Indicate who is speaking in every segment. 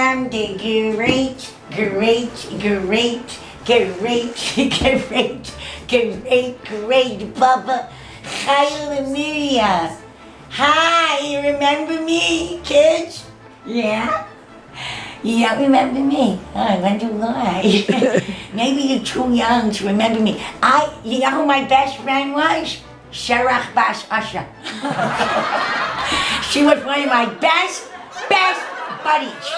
Speaker 1: am the great Bubba Chayil and Miriam. Hi, you remember me, kids? Yeah? You don't remember me? Oh, I wonder why. Maybe you're too young to remember me. You know who my best friend was? Sherach Bas Asha. She was one of my best buddies.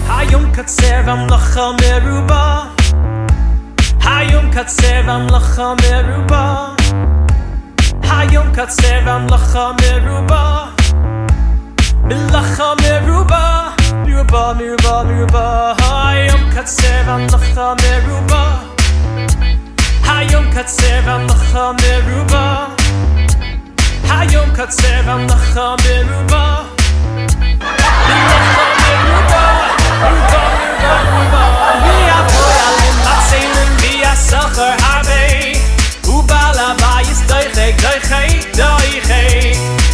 Speaker 2: Hayom katsev amlacha meruba. Hayom katsev amlacha meruba. Hayom katsev amlacha meruba. Milacha meruba, meruba. Hayom katsev amlacha meruba. Hayom katsev amlacha meruba. Hayom katsev amlacha meruba. Milacha meruba, meruba. Via poyalim matzelim via sacher harvei. Ubala bayis doichei.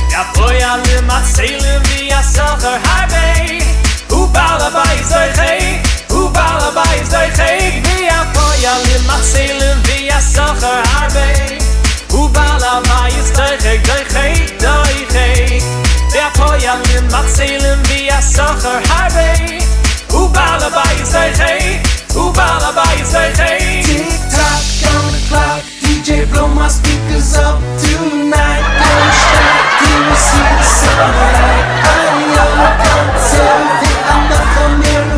Speaker 2: Via poyalim matzelim via sacher harvei. Ubala bayis doichei. Via poyalim matzelim via sacher harvei. Ubala bayis doichei. Via poyalim matzelim via sacher harvei. Ubala bayis doichei.
Speaker 3: Tick tock on the clock, DJ blow my speakers up tonight. Don't stop till we see the sunlight. I'm not familiar.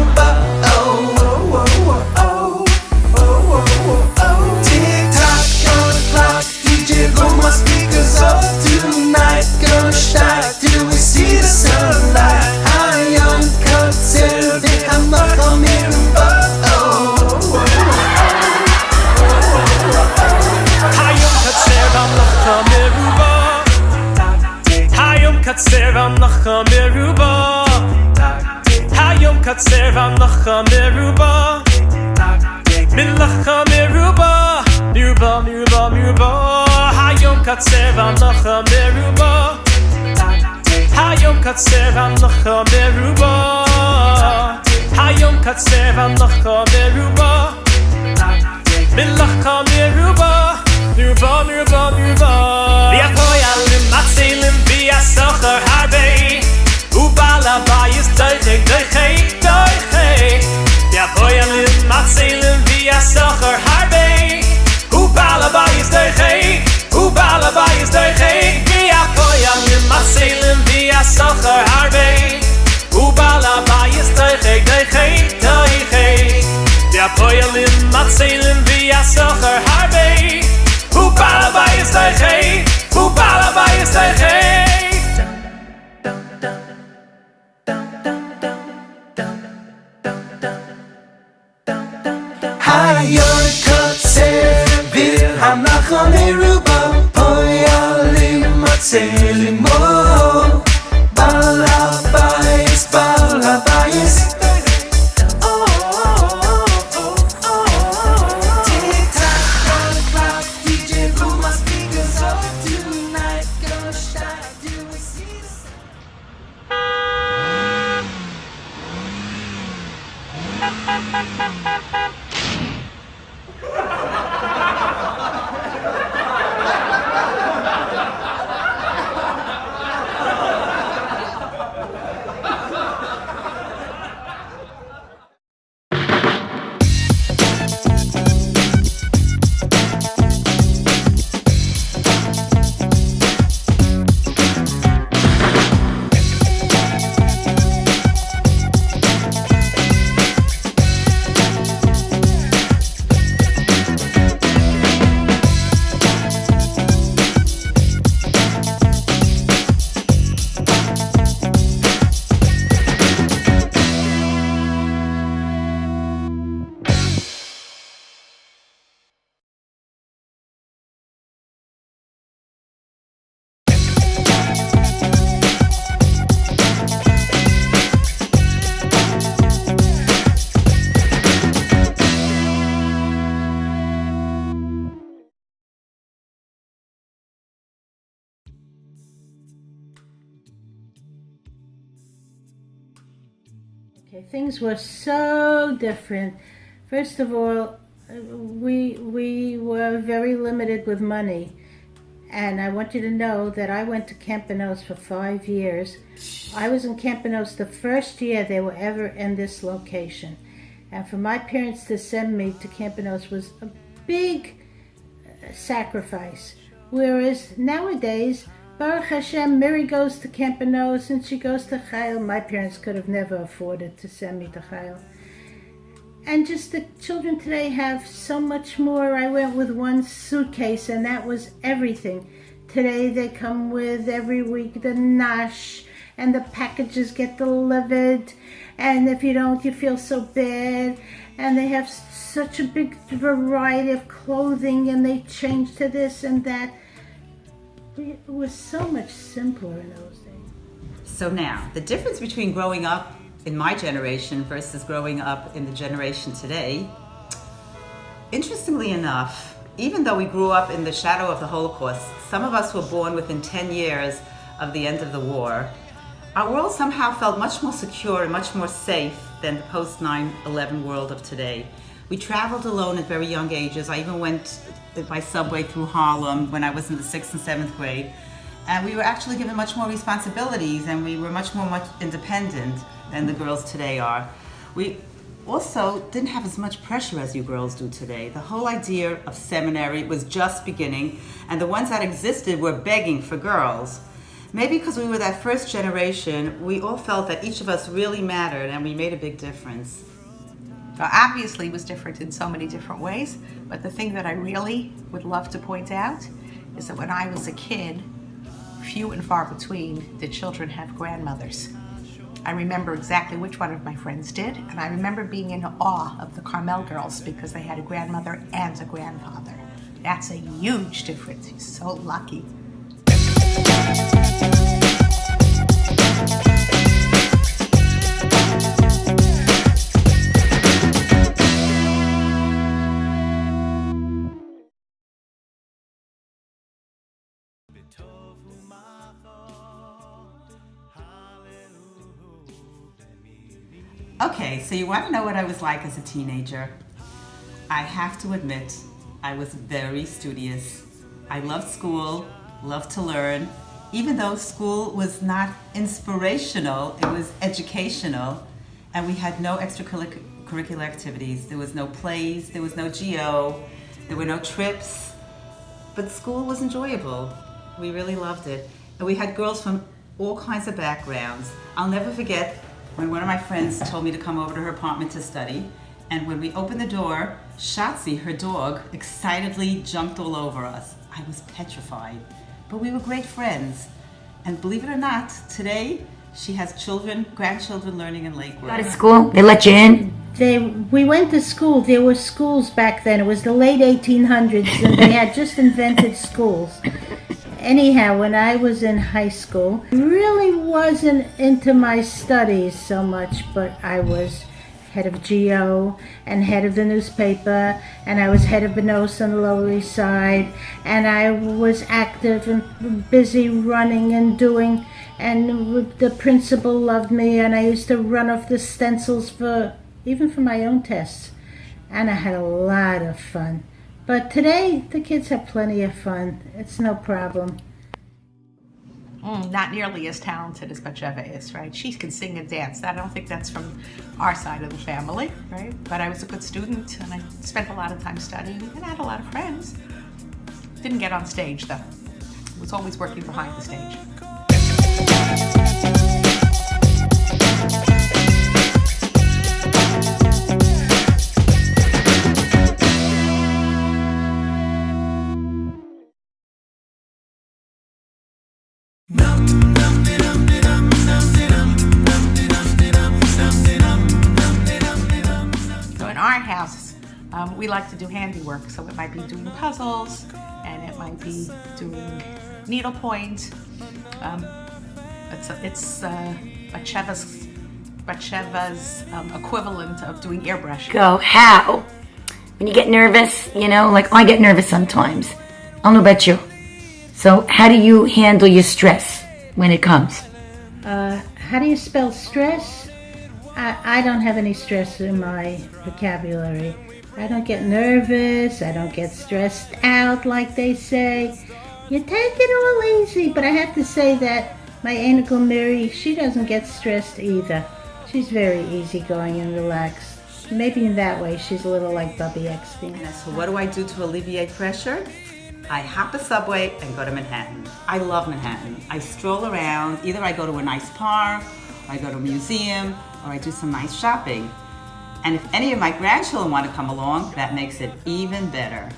Speaker 3: Tick tock on the clock, DJ blow my speakers up tonight. Gonna stop till we see the sunlight. I'm not familiar.
Speaker 2: Hayom katsev amlacha meruba. Hayom katsev amlacha meruba. Milacha meruba. Hayom katsev amlacha meruba. Hayom katsev amlacha meruba. Hayom katsev amlacha meruba. Milacha meruba. Via poyalim matzelim via sacher harvei. Ubala bayis doichei. Via poyalim matzelim via sacher harvei. Ubala bayis doichei. Via poyalim matzelim via sacher harvei. Ubala bayis doichei. Via poyalim matzelim via sacher harvei. Ubala bayis doichei.
Speaker 3: Hayon katsev hamlacha meruba. Poyalim matzelim mo. Bal habayis. Tick tock on the clock, DJ blow my speakers up tonight. Gonna start till we see the sun.
Speaker 4: things were so different. First of all, we were very limited with money. And I want you to know that I went to Campanos for 5 years. I was in Campanos the first year they were ever in this location. And for my parents to send me to Campanos was a big sacrifice. Whereas nowadays, Baruch Hashem, Miri goes to Campanos and she goes to Chayil. My parents could have never afforded to send me to Chayil. And just the children today have so much more. I went with one suitcase and that was everything. Today they come with every week the nash and the packages get delivered. And if you don't, you feel so bad. And they have such a big variety of clothing and they change to this and that. It was so much simpler in those days.
Speaker 5: So now, the difference between growing up in my generation versus growing up in the generation today, interestingly enough, even though we grew up in the shadow of the Holocaust, some of us were born within 10 years of the end of the war, our world somehow felt much more secure and much more safe than the post 9/11 world of today. We traveled alone at very young ages. I even went by subway through Harlem when I was in the 6th and 7th grade. And we were actually given much more responsibilities and we were much more independent than the girls today are. We also didn't have as much pressure as you girls do today. The whole idea of seminary was just beginning and the ones that existed were begging for girls. Maybe because we were that first generation, we all felt that each of us really mattered and we made a big difference.
Speaker 6: So obviously it was different in so many different ways, but the thing that I really would love to point out is that when I was a kid, few and far between did children have grandmothers. I remember exactly which one of my friends did, and I remember being in awe of the Carmel girls because they had a grandmother and a grandfather. That's a huge difference. You're so lucky.
Speaker 5: Okay, so you want to know what I was like as a teenager? I have to admit, I was very studious. I loved school, loved to learn. Even though school was not inspirational, it was educational, and we had no extracurricular activities. There was no plays, there was no GO, there were no trips, but school was enjoyable. We really loved it. And we had girls from all kinds of backgrounds. I'll never forget when one of my friends told me to come over to her apartment to study, and when we opened the door, Shotzi, her dog, excitedly jumped all over us. I was petrified, but we were great friends. And believe it or not, today she has grandchildren learning in Lakewood.
Speaker 1: Go to school? They let you in?
Speaker 4: We went to school. There were schools back then. It was the late 1800s, and they had just invented schools. Anyhow, when I was in high school, I really wasn't into my studies so much, but I was head of GO and head of the newspaper, and I was head of Benos on the Lower East Side, and I was active and busy running and doing, and the principal loved me, and I used to run off the stencils even for my own tests, and I had a lot of fun. But today, the kids have plenty of fun. It's no problem.
Speaker 6: Not nearly as talented as Batsheva is, right? She can sing and dance. I don't think that's from our side of the family, right? But I was a good student, and I spent a lot of time studying, and I had a lot of friends. Didn't get on stage, though. Was always working behind the stage. So in our house, we like to do handiwork. So it might be doing puzzles, and it might be doing needlepoint. It's Batsheva's equivalent of doing airbrush.
Speaker 1: Go, how? When you get nervous, like I get nervous sometimes. I don't know about you. So how do you handle your stress when it comes?
Speaker 4: How do you spell stress? I don't have any stress in my vocabulary. I don't get nervous. I don't get stressed out like they say. You take it all easy. But I have to say that my Aunt Uncle Mary, she doesn't get stressed either. She's very easygoing and relaxed. Maybe in that way she's a little like Bubby Eckstein.
Speaker 5: So what do I do to alleviate pressure? I hop a subway and go to Manhattan. I love Manhattan. I stroll around. Either I go to a nice park, or I go to a museum, or I do some nice shopping. And if any of my grandchildren want to come along, that makes it even better.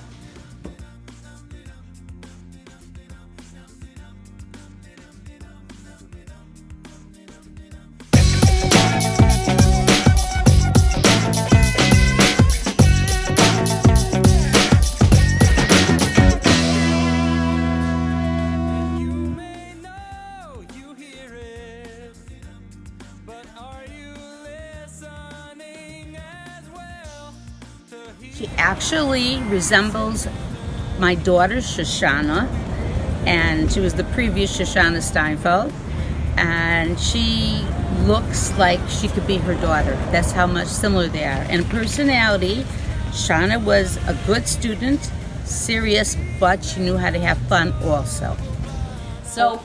Speaker 7: She actually resembles my daughter Shoshana, and she was the previous Shoshana Steinfeld, and she looks like she could be her daughter. That's how much similar they are. And personality, Shana was a good student, serious, but she knew how to have fun also.
Speaker 8: So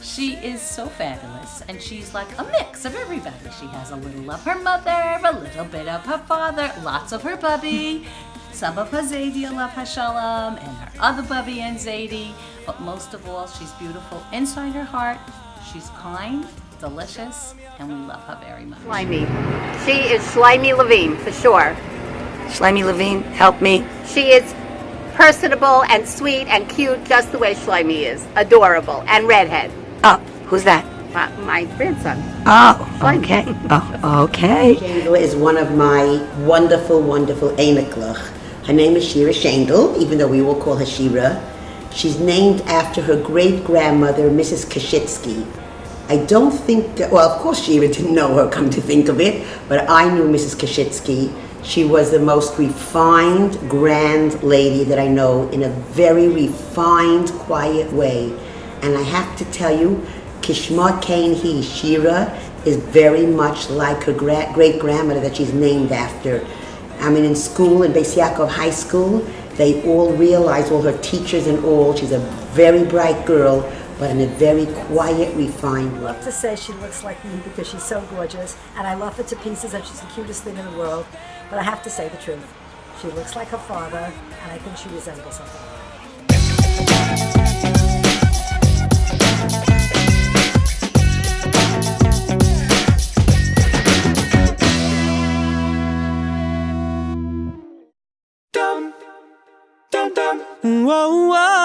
Speaker 8: she is so fabulous, and she's like a mix of everybody. She has a little of her mother, a little bit of her father, lots of her bubby, some of her Zadie, love her Shalom, and her other bubby and Zadie. But most of all, she's beautiful inside her heart. She's kind, delicious, and we love her very much.
Speaker 9: Slimy. She is Slimy Levine, for sure.
Speaker 1: Slimy Levine, help me.
Speaker 9: She is personable and sweet and cute, just the way Slimy is. Adorable. And redhead.
Speaker 1: Oh, who's that?
Speaker 9: My grandson.
Speaker 1: Oh, okay. Oh, okay.
Speaker 10: Chayil is one of my wonderful, wonderful Einiklach. Her name is Shira Shendel, even though we all call her Shira. She's named after her great-grandmother, Mrs. Kashitsky. I don't think, well, of course Shira didn't know her, come to think of it, but I knew Mrs. Kashitsky. She was the most refined, grand lady that I know, in a very refined, quiet way. And I have to tell you, Kishma Kane he, Shira, is very much like her great-grandmother that she's named after. I mean, in school, in Beis Yaakov High School, they all realize, all her teachers and all, she's a very bright girl, but in a very quiet, refined way.
Speaker 11: I love to say she looks like me because she's so gorgeous, and I love her to pieces, and she's the cutest thing in the world. But I have to say the truth. She looks like her father, and I think she resembles her father.
Speaker 2: Whoa, whoa.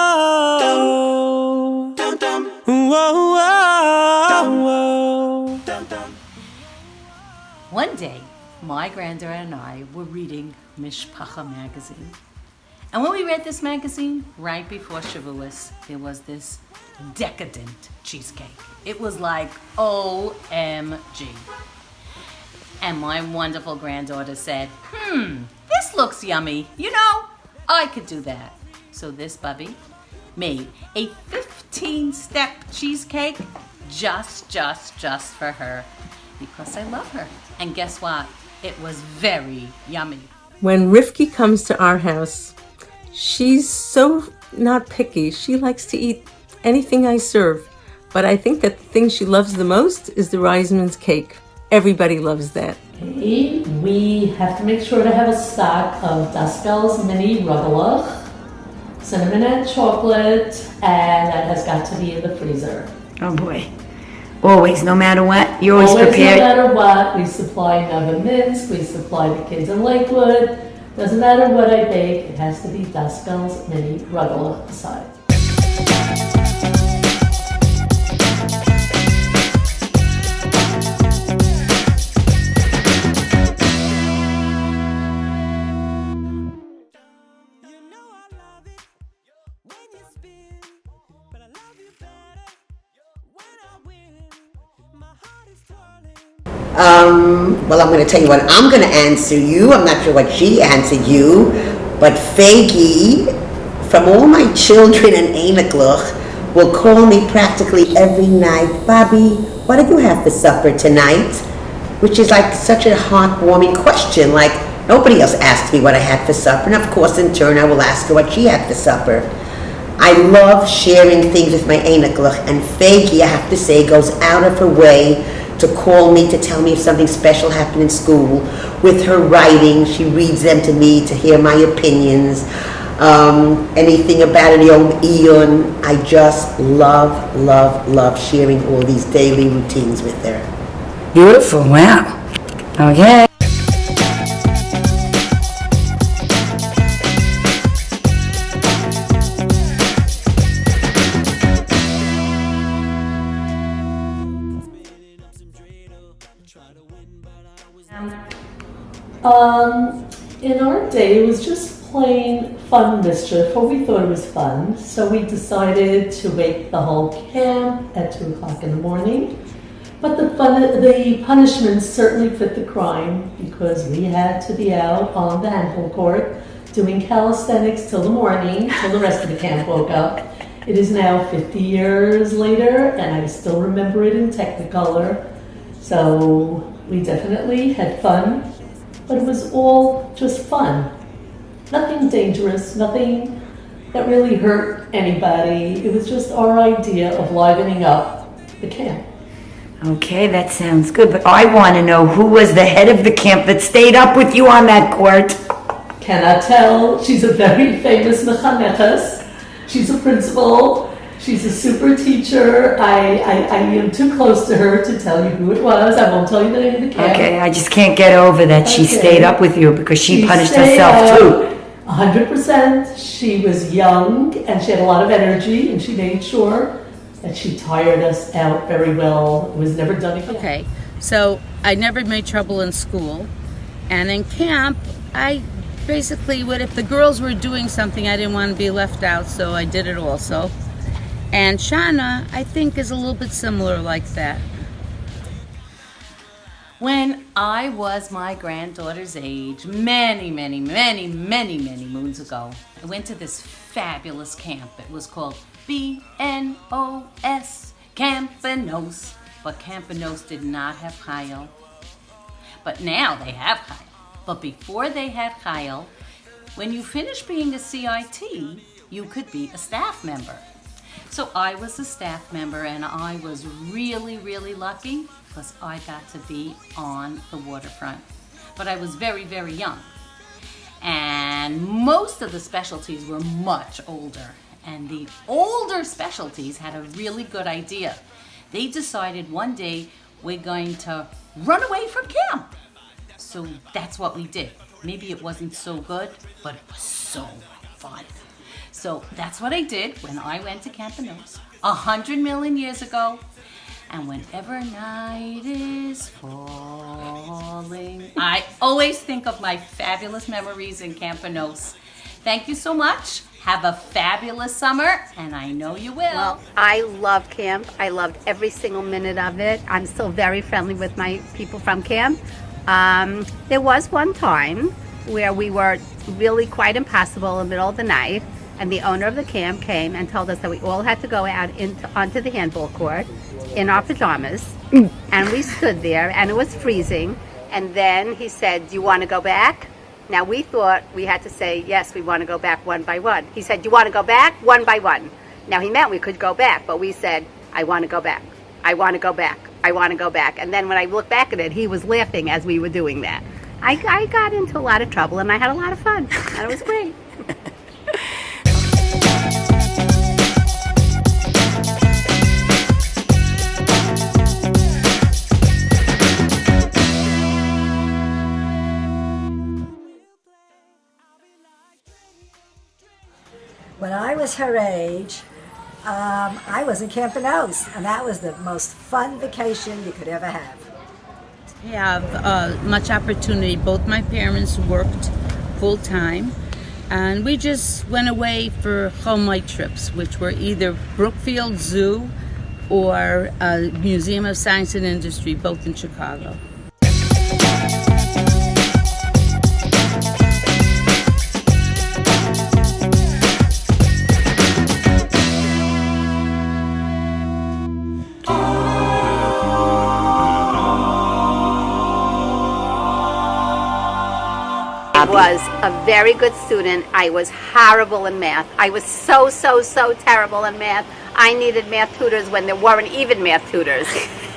Speaker 2: Whoa, whoa.
Speaker 8: One day, my granddaughter and I were reading Mishpacha magazine. And when we read this magazine, right before Shavuos, there was this decadent cheesecake. It was like, OMG. And my wonderful granddaughter said, this looks yummy. You know, I could do that. So this bubby made a 15-step cheesecake just for her, because I love her. And guess what? It was very yummy.
Speaker 12: When Rivki comes to our house, she's so not picky. She likes to eat anything I serve. But I think that the thing she loves the most is the Reisman's cake. Everybody loves that.
Speaker 13: Okay, we have to make sure to have a stock of Daskel's mini rugelach, cinnamon and chocolate, and that has got to be in the freezer.
Speaker 1: Oh boy. Always, no matter what, you're always prepared.
Speaker 13: No matter what, we supply Neva Minsk, we supply the kids in Lakewood. Doesn't matter what I bake, it has to be Daskel's mini rugelach beside.
Speaker 10: Well, I'm going to tell you what I'm going to answer you. I'm not sure what she answered you, but Faggy, from all my children and Einiklach, will call me practically every night. Bobby, what did you have for supper tonight? which is like such a heartwarming question. Like, nobody else asked me what I had for supper, and of course in turn I will ask her what she had for supper. I love sharing things with my Einiglach, and Faggy, I have to say, goes out of her way to call me, to tell me if something special happened in school. With her writing, she reads them to me to hear my opinions. Anything about an Yom Iyun. I just love, love, love sharing all these daily routines with her.
Speaker 1: Beautiful, wow. Okay.
Speaker 13: In our day, it was just plain fun mischief, or we thought it was fun. So we decided to wake the whole camp at 2 o'clock in the morning. But the punishments certainly fit the crime, because we had to be out on the handball court doing calisthenics till the morning, till the rest of the camp woke up. It is now 50 years later, and I still remember it in Technicolor. So we definitely had fun, but it was all just fun. Nothing dangerous, nothing that really hurt anybody. It was just our idea of livening up the camp.
Speaker 1: Okay, that sounds good, but I want to know who was the head of the camp that stayed up with you on that court.
Speaker 13: Cannot tell. She's a very famous mechaneches. She's a principal. She's a super teacher. I am too close to her to tell you who it was. I won't tell you the name of the camp.
Speaker 1: Okay, I just can't get over that she
Speaker 13: Okay.
Speaker 1: stayed up with you because she punished
Speaker 13: stayed
Speaker 1: herself
Speaker 13: up
Speaker 1: too.
Speaker 13: 100%. She was young and she had a lot of energy, and she made sure that she tired us out very well. It was never done again.
Speaker 7: Okay, so I never made trouble in school, and in camp, I basically would, if the girls were doing something, I didn't want to be left out, so I did it also. And Shana, I think, is a little bit similar like that.
Speaker 8: When I was my granddaughter's age, many moons ago, I went to this fabulous camp. It was called BNOS, Campanos. But Campanos did not have Chayil. But now they have Chayil. But before they had Chayil, when you finished being a CIT, you could be a staff member. So I was a staff member, and I was really lucky because I got to be on the waterfront. But I was very young. And most of the specialties were much older. And the older specialties had a really good idea. They decided one day we're going to run away from camp. So that's what we did. Maybe it wasn't so good, but it was so fun. So that's what I did when I went to Campanos 100 million years ago. And whenever night is falling, I always think of my fabulous memories in Campanos. Thank you so much. Have a fabulous summer, and I know you will.
Speaker 9: Well, I loved camp. I loved every single minute of it. I'm still very friendly with my people from camp. There was one time where we were really quite impossible in the middle of the night, and the owner of the camp came and told us that we all had to go out onto the handball court in our pajamas, and we stood there, and it was freezing, and then he said, "Do you want to go back?" Now we thought we had to say, yes, we want to go back one by one. He said, "Do you want to go back one by one?" Now he meant we could go back, but we said, "I want to go back. I want to go back. I want to go back." And then when I look back at it, he was laughing as we were doing that. I got into a lot of trouble, and I had a lot of fun, and it was great.
Speaker 11: When I was her age, I was in Campanos, and that was the most fun vacation you could ever have.
Speaker 7: We have much opportunity. Both my parents worked full-time, and we just went away for Chomai trips, which were either Brookfield Zoo or Museum of Science and Industry, both in Chicago.
Speaker 9: was a very good student. I was horrible in math. I was so terrible in math. I needed math tutors when there weren't even math tutors.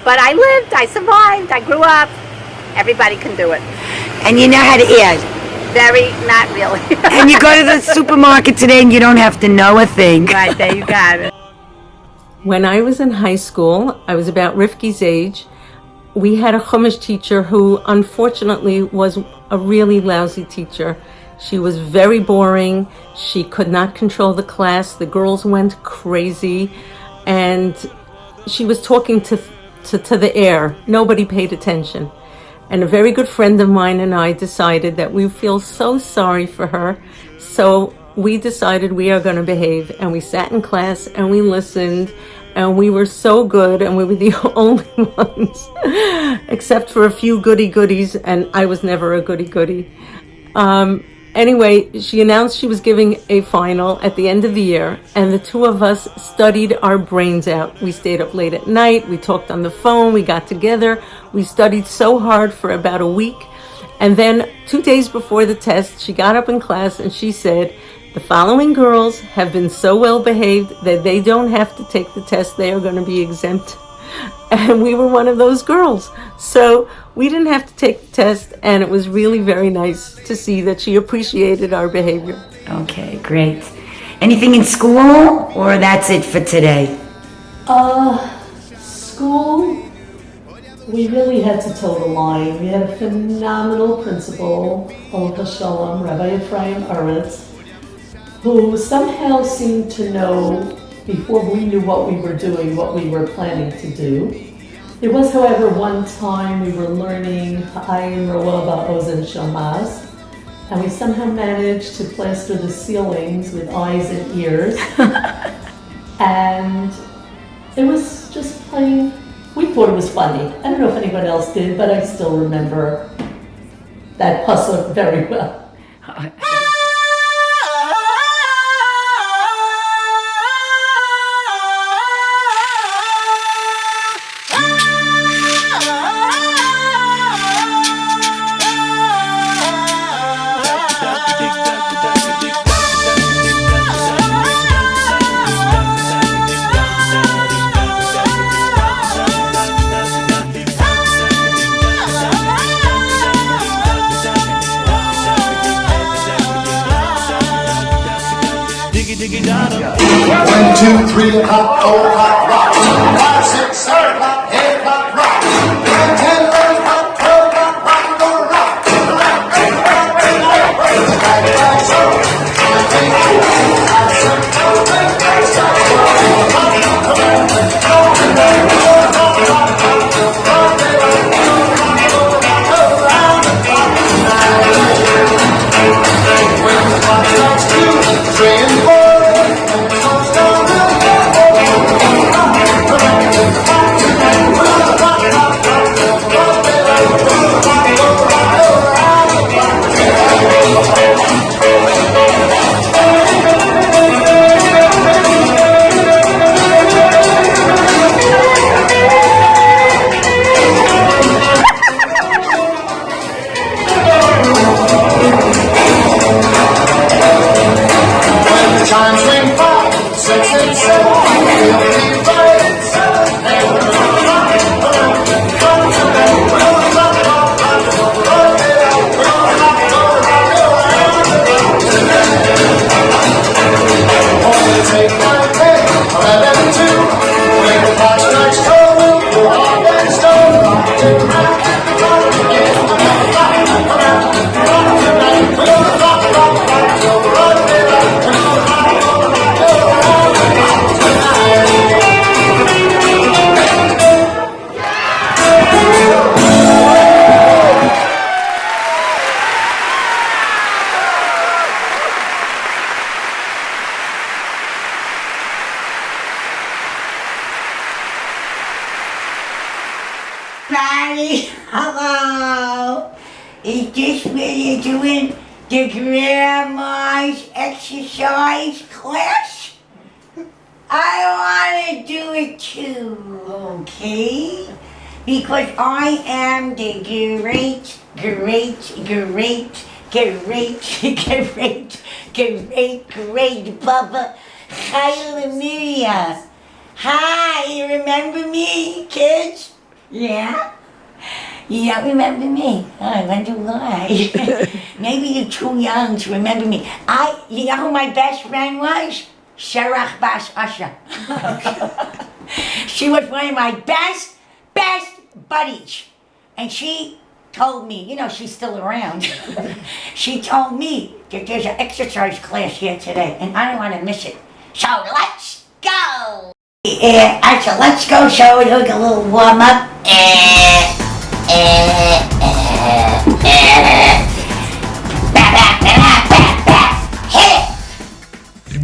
Speaker 9: But I lived, I survived, I grew up. Everybody can do it.
Speaker 1: And you know how to add.
Speaker 9: Very, not really.
Speaker 1: And you go to the supermarket today and you don't have to know a thing.
Speaker 9: Right, there you got it.
Speaker 12: When I was in high school, I was about Rifki's age. We had a Chumash teacher who unfortunately was a really lousy teacher. She was very boring. She could not control the class. The girls went crazy. And she was talking to the air. Nobody paid attention. And a very good friend of mine and I decided that we feel so sorry for her. So we decided we are going to behave. And we sat in class and we listened. And we were so good, and we were the only ones, except for a few goodies, and I was never a goody. Anyway, she announced she was giving a final at the end of the year, and the two of us studied our brains out. We stayed up late at night, we talked on the phone, we got together, we studied so hard for about a week, and then 2 days before the test, she got up in class and she said, "The following girls have been so well behaved that they don't have to take the test. They are going to be exempt." And we were one of those girls. So we didn't have to take the test, and it was really very nice to see that she appreciated our behavior.
Speaker 1: Okay, great. Anything in school, or that's it for today?
Speaker 13: School, we really had to toe the line. We had a phenomenal principal, Olga Shalom, Rabbi Ephraim Aretz, who somehow seemed to know before we knew what we were doing, what we were planning to do. There was, however, one time we were learning Ha'ayin Roa Ba'ozen Shamaz, and we somehow managed to plaster the ceilings with eyes and ears. And it was just plain, we thought it was funny. I don't know if anyone else did, but I still remember that pasuk very well.
Speaker 3: One, two, three, hop, oh, hop, rock. 5, 6, 7, hop, 8, hop, rock. 9, 10, 11, hop, 12, hop, rock, and go rock. Rock, rock, rock, rock, rock, rock, rock, so. 1, 2, 3, 5, 6, 7, 8, 9, 10, 11, 12, 3 and 4. Chimes ring 5, 6, and 7. We'll be right 7, 8, take my pay, 11, 2. When the clock strikes 12, we're all next door. Rock to rock, rock again. Rock tonight, we're gonna rock, rock, rock till we're all day rock. We're gonna rock, rock, rock till we're all day rock tonight.
Speaker 1: Patty, hello. Is this where you're doing the grandma's exercise class? I want to do it too, okay? Because I am the great Great, Bubba. Chayil and Miriam. Hi, you remember me, kids? Yeah? You don't remember me? Oh, I wonder why. Maybe you're too young to remember me. You know who my best friend was? Sherach Bas Asha. She was one of my best buddies. And she told me, you know, she's still around. She told me that there's an exercise class here today, and I don't want to miss it. So let's go! So let's go, shall we do a little warm up?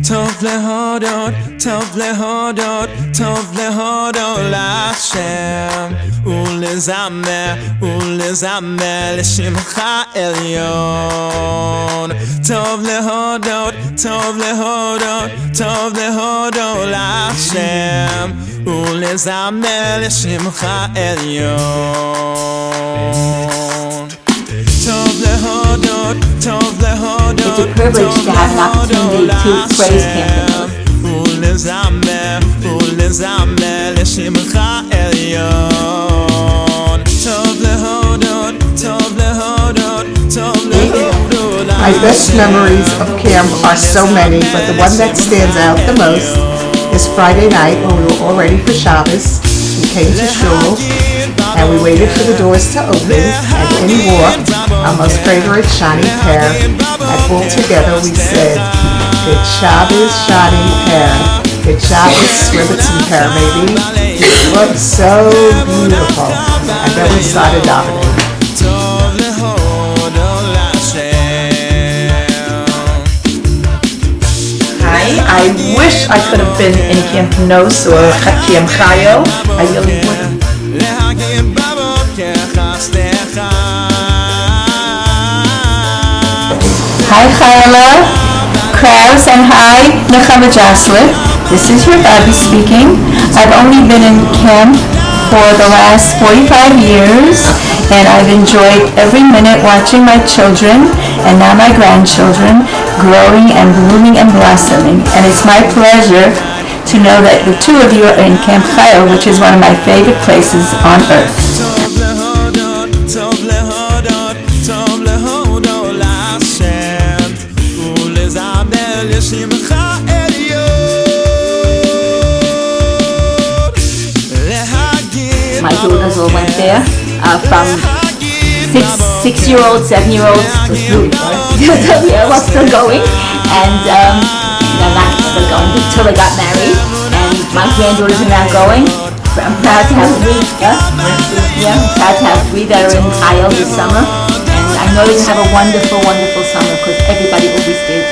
Speaker 3: טוב להודות, טוב להודות, טוב להודות להשם ולזמר, ולזמר לשמך עליון. טוב להודות, טוב להודות, טוב להודות להשם ולזמר לשמך עליון.
Speaker 14: It's a privilege to have an opportunity to praise Camp.
Speaker 15: My best memories of camp are so many, but the one that stands out the most is Friday night when we were all ready for Shabbos. We came to shul and we waited for the doors to open, and in walked our most favorite Shani pair, and all together we said, Good Shabbos, Shani pair, Good Shabbos, Rebbitzin pair, maybe. It was so beautiful, and then we started davening.
Speaker 16: Hi, I wish I could have been in Camp Nos or Camp Chayil. I really would have.
Speaker 17: Hi Chayla, Kraus, and hi Nechama Jaslik. This is your Bobby speaking. I've only been in camp for the last 45 years, and I've enjoyed every minute watching my children and now my grandchildren growing and blooming and blossoming. And it's my pleasure to know that the two of you are in Camp Chayil, which is one of my favorite places on earth.
Speaker 14: My daughters all went there, from 6-year-olds, 7-year-olds to through. Yeah, well, still going, and no, not still going until they got married. And my granddaughters are now going. I'm proud to have three. I'm proud to have three that are in Chayil this summer, and I know they're gonna have a wonderful, wonderful summer because everybody always did.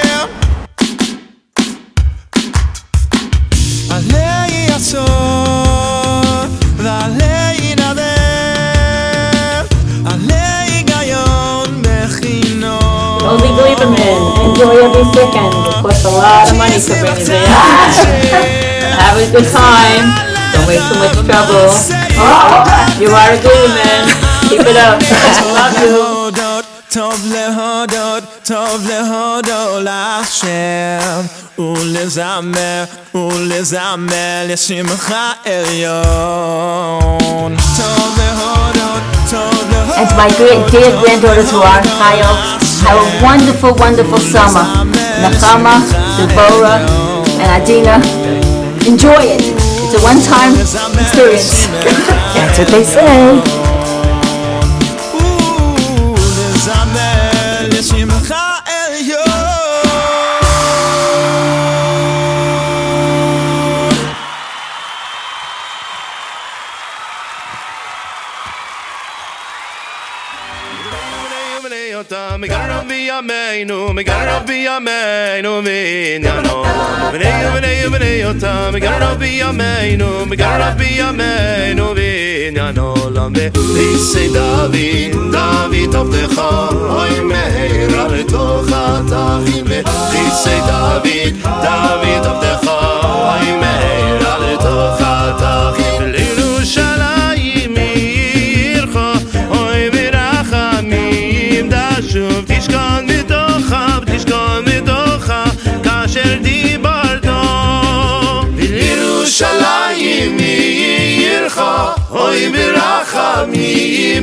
Speaker 16: Don't be Gleberman. Enjoy every second. It costs a lot of money to bring you there. Have a good time. Don't make too much trouble. You are a Gleberman. Keep it up. I love you.
Speaker 3: טוב להודות, טוב להודות להשם ולזמר, ולזמר לשמך עליון. טוב להודות, טוב להודות.
Speaker 14: And to my dear granddaughters who are in Chayil, have a wonderful, wonderful summer. Nechama, Deborah, and Adina. Enjoy it. It's a one-time experience. That's what they say.
Speaker 2: Me got to be a man, me got to be a man, me no. Me got to be a man, me got to be a man, me no. Lambe, say David, David of the Khan, meher al tochata hime. Say David, David of the Khan, meher al tochata hime. Yerushalayim ircha, oy merachamim. Shuf tishkan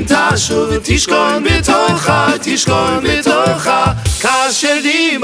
Speaker 2: im tashuv tishkon betocha kasher di